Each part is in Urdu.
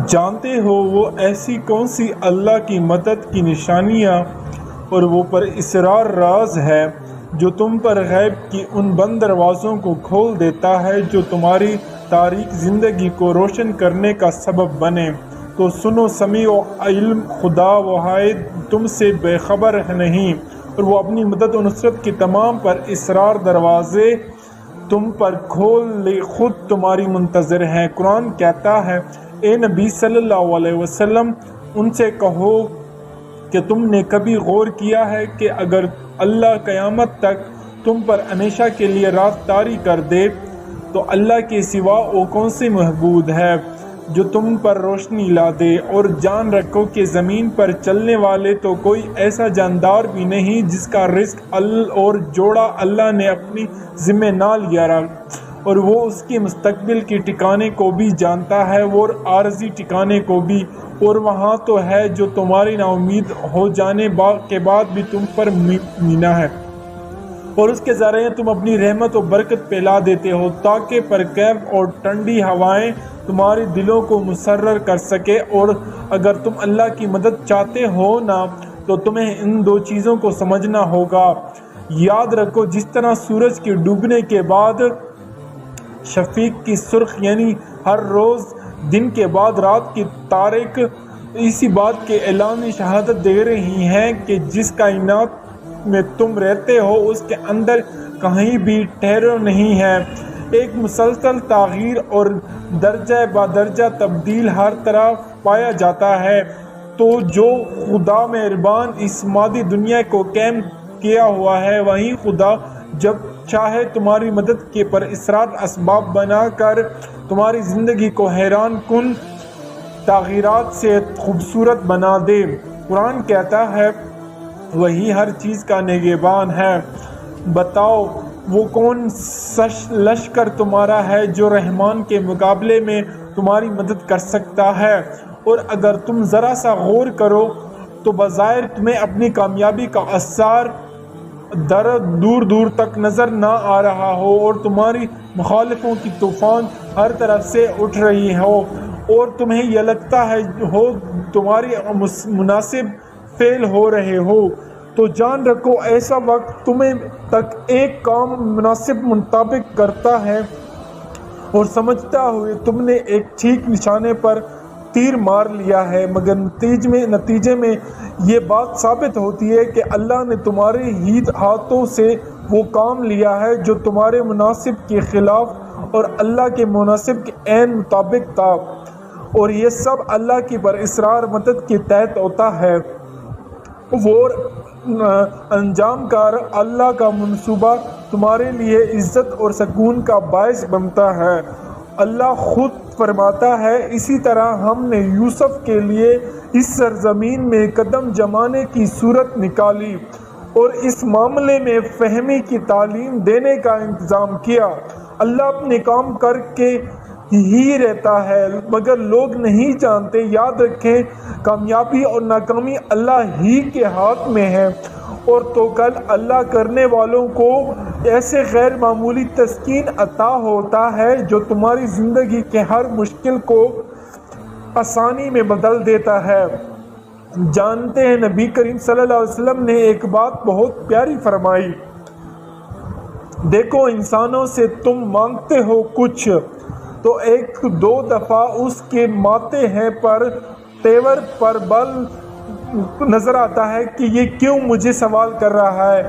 جانتے ہو وہ ایسی کون سی اللہ کی مدد کی نشانیاں اور وہ پر اسرار راز ہے جو تم پر غیب کی ان بند دروازوں کو کھول دیتا ہے جو تمہاری تاریک زندگی کو روشن کرنے کا سبب بنے۔ تو سنو سمیع و علم، خدا واحد تم سے بے خبر نہیں، اور وہ اپنی مدد و نصرت کے تمام پر اسرار دروازے تم پر کھول لے خود تمہاری منتظر ہیں۔ قرآن کہتا ہے، اے نبی صلی اللہ علیہ وسلم ان سے کہو کہ تم نے کبھی غور کیا ہے کہ اگر اللہ قیامت تک تم پر ہمیشہ کے لیے رات طاری کر دے تو اللہ کے سوا وہ کون سے معبود ہے جو تم پر روشنی لا دے؟ اور جان رکھو کہ زمین پر چلنے والے تو کوئی ایسا جاندار بھی نہیں جس کا رزق اور جوڑا اللہ نے اپنی ذمہ نہ لیا اور وہ اس کے مستقبل کے ٹھکانے کو بھی جانتا ہے اور عارضی ٹھکانے کو بھی، اور وہاں تو ہے جو تمہاری نا امید ہو جانے کے بعد بھی تم پر مینا ہے، اور اس کے ذریعے تم اپنی رحمت و برکت پھیلا دیتے ہو تاکہ پرکیف اور ٹھنڈی ہوائیں تمہارے دلوں کو مسرر کر سکے۔ اور اگر تم اللہ کی مدد چاہتے ہو نا تو تمہیں ان دو چیزوں کو سمجھنا ہوگا۔ یاد رکھو جس طرح سورج کے ڈوبنے کے بعد شفیق کی سرخ یعنی ہر روز دن کے بعد رات کی تاریک اسی بات کے اعلان شہادت دے رہی ہیں کہ جس کائنات میں تم رہتے ہو اس کے اندر کہیں بھی ٹھہر نہیں ہے، ایک مسلسل تغیر اور درجہ بدرجہ تبدیل ہر طرف پایا جاتا ہے۔ تو جو خدا مہربان اس مادی دنیا کو قائم کیا ہوا ہے، وہیں خدا جب چاہے تمہاری مدد کے پر اسرار اسباب بنا کر تمہاری زندگی کو حیران کن تغیرات سے خوبصورت بنا دے۔ قرآن کہتا ہے، وہی ہر چیز کا نگہبان ہے۔ بتاؤ وہ کون سا لشکر تمہارا ہے جو رحمان کے مقابلے میں تمہاری مدد کر سکتا ہے؟ اور اگر تم ذرا سا غور کرو تو بظاہر تمہیں اپنی کامیابی کا اثر دور دور تک نظر نہ آ رہا ہو اور تمہاری مخالفوں کی طوفان ہر طرف سے اٹھ رہی ہو اور تمہیں یہ لگتا ہے ہو تمہاری مناسب فعل ہو رہے ہو، تو جان رکھو ایسا وقت تمہیں تک ایک کام مناسب منطبق کرتا ہے اور سمجھتا ہوئے تم نے ایک ٹھیک نشانے پر تیر مار لیا ہے، مگر نتیجے میں یہ بات ثابت ہوتی ہے کہ اللہ نے تمہارے ہی ہاتھوں سے وہ کام لیا ہے جو تمہارے مناسب کے خلاف اور اللہ کے مناسب کے عین مطابق تھا، اور یہ سب اللہ کی پر اسرار مدد کے تحت ہوتا ہے۔ وہ انجام کار اللہ کا منصوبہ تمہارے لیے عزت اور سکون کا باعث بنتا ہے۔ اللہ خود فرماتا ہے، اسی طرح ہم نے یوسف کے لیے اس سرزمین میں قدم جمانے کی صورت نکالی اور اس معاملے میں فہمی کی تعلیم دینے کا انتظام کیا۔ اللہ اپنے کام کر کے ہی رہتا ہے مگر لوگ نہیں جانتے۔ یاد رکھیں کامیابی اور ناکامی اللہ ہی کے ہاتھ میں ہے، اور تو کل اللہ کرنے والوں کو ایسے غیر معمولی تسکین عطا ہوتا ہے جو تمہاری زندگی کے ہر مشکل کو آسانی میں بدل دیتا ہے۔ جانتے ہیں نبی کریم صلی اللہ علیہ وسلم نے ایک بات بہت پیاری فرمائی، دیکھو انسانوں سے تم مانگتے ہو کچھ تو ایک دو دفعہ اس کے ماتے ہیں پر تیور پر بل نظر آتا ہے کہ یہ کیوں مجھے سوال کر رہا ہے۔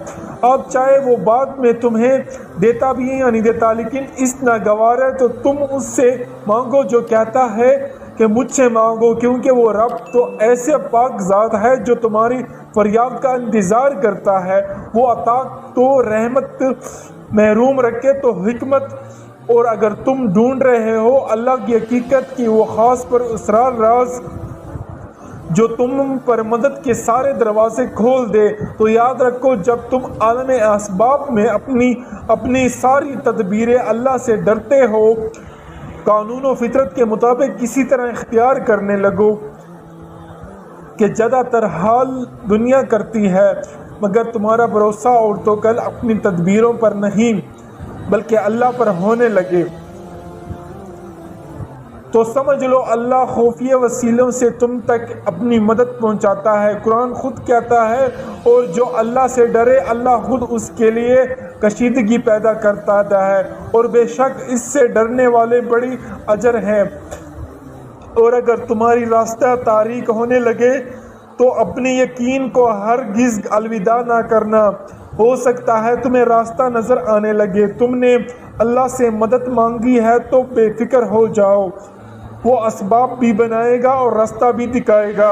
اب چاہے وہ بعد میں تمہیں دیتا بھی ہے یا نہیں دیتا، لیکن اس ناگوار ہے تو تم اس سے مانگو جو کہتا ہے کہ مجھ سے مانگو، کیونکہ وہ رب تو ایسے پاک ذات ہے جو تمہاری فریاد کا انتظار کرتا ہے۔ وہ عطا تو رحمت محروم رکھے تو حکمت، اور اگر تم ڈھونڈ رہے ہو اللہ کی حقیقت کی وہ خاص پر اسرار راز جو تم پر مدد کے سارے دروازے کھول دے، تو یاد رکھو جب تم عالم اسباب میں اپنی ساری تدبیریں اللہ سے ڈرتے ہو، قانون و فطرت کے مطابق اسی طرح اختیار کرنے لگو کہ زیادہ تر حال دنیا کرتی ہے، مگر تمہارا بھروسہ اور توکل اپنی تدبیروں پر نہیں بلکہ اللہ پر ہونے لگے۔ تو سمجھ لو اللہ خفیہ وسیلوں سے تم تک اپنی مدد پہنچاتا ہے۔ قرآن خود کہتا ہے اور جو اللہ سے ڈرے اللہ خود اس کے لیے کشیدگی پیدا کرتا ہے، اور بے شک اس سے ڈرنے والے بڑی اجر ہے۔ اور اگر تمہاری راستہ تاریک ہونے لگے تو اپنے یقین کو ہرگز الوداع نہ کرنا، ہو سکتا ہے تمہیں راستہ نظر آنے لگے۔ تم نے اللہ سے مدد مانگی ہے تو بے فکر ہو جاؤ، وہ اسباب بھی بنائے گا اور راستہ بھی دکھائے گا۔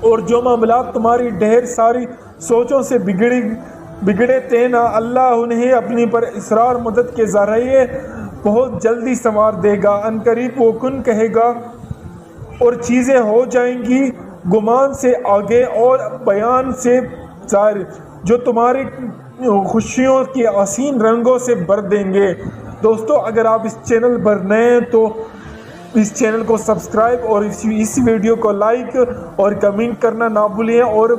اور جو معاملات تمہاری ڈھیر ساری سوچوں سے بگڑے تھے نا، اللہ انہیں اپنی پر اصرار مدد کے ذریعے بہت جلدی سنوار دے گا۔ عنقریب وہ کن کہے گا اور چیزیں ہو جائیں گی، گمان سے آگے اور بیان سے ظاہر، جو تمہاری خوشیوں کے حسین رنگوں سے بھر دیں گے۔ دوستو، اگر آپ اس چینل پر نئے ہیں تو اس چینل کو سبسکرائب اور اس ویڈیو کو لائک اور کمنٹ کرنا نہ بھولیں، اور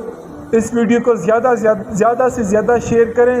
اس ویڈیو کو زیادہ سے زیادہ شیئر کریں۔